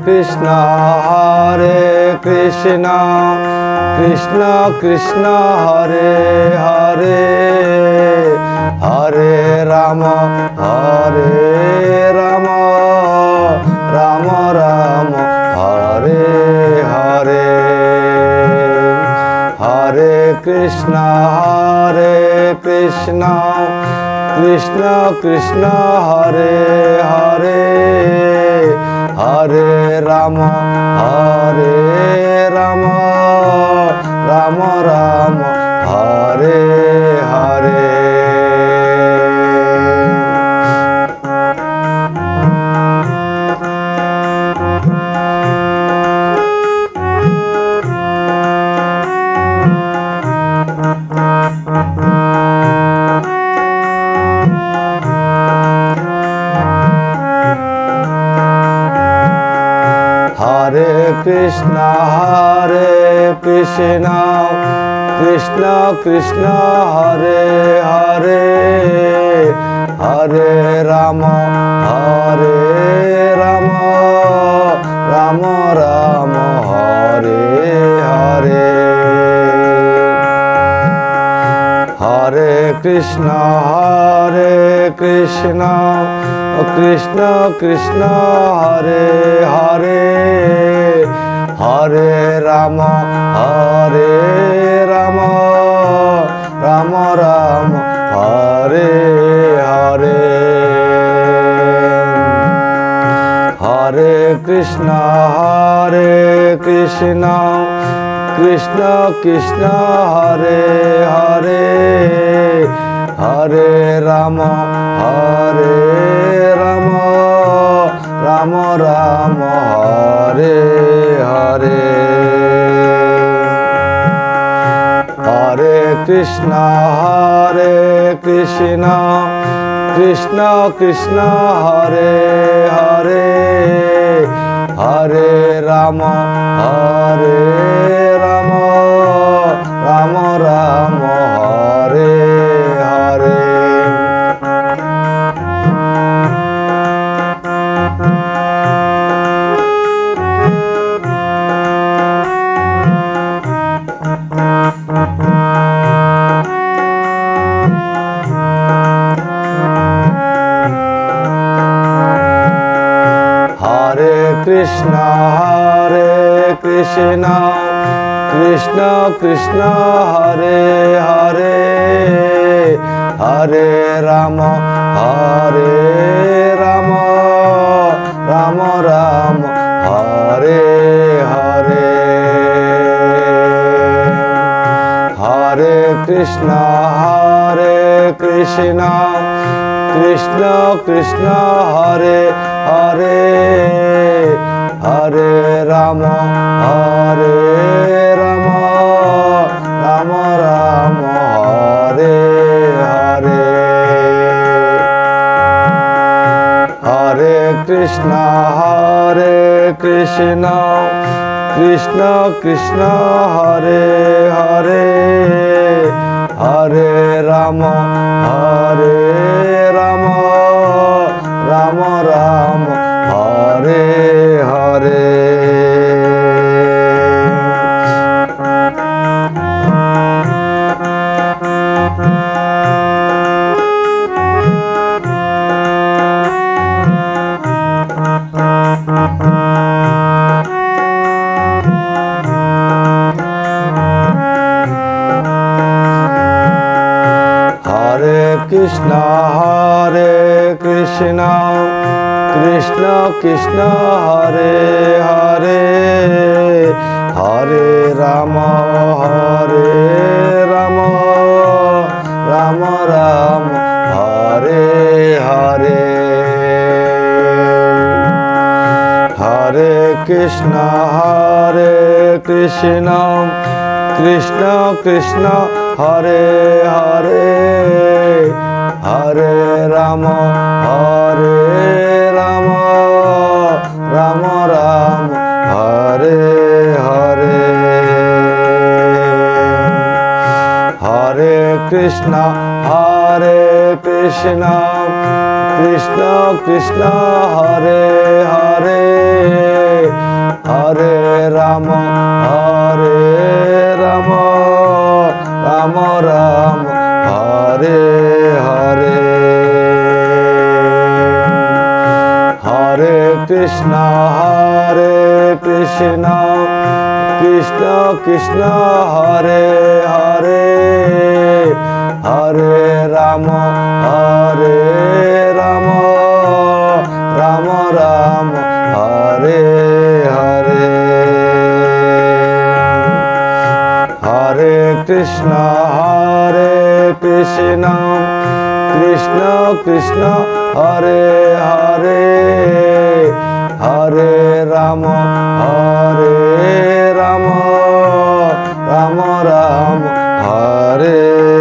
Krishna Krishna Krishna Hare Hare Hare Ram Ram Ram Hare Hare Hare Krishna Krishna Krishna Hare Hare Hare Ram Ram Ram Hare Hare Hare Krishna Krishna Krishna Hare Hare Hare Ram Ram Ram Hare Hare Hare Krishna Krishna Krishna Hare Hare Hare Ram Ram Hare Hare Hare Krishna Krishna Hare Hare Hare Ram Ram Hare Hare Hare Krishna Krishna Hare Hare Hare Ram Ram Hare Hare Hare Krishna Krishna Hare Hare Hare Ram Ram Hare Hare Hare Krishna Krishna Hare Hare Hare Ram Ram Hare Hare Hare Krishna Krishna Hare Hare Hare Ram Ram Hare Hare Hare Krishna Krishna Hare Hare Hare Ram Ram Hare Hare Hare Krishna Krishna Hare Hare Hare Ram Ram Hare Hare Hare Krishna Krishna Krishna Hare Hare Hare Ram Ram Ram Ram Hare Hare Hare Krishna Krishna Krishna Hare Hare Hare Ram Ram Ram Ram Hare Hare Hare Krishna Krishna Krishna Hare Hare Hare Ram Ram Ram Ram Hare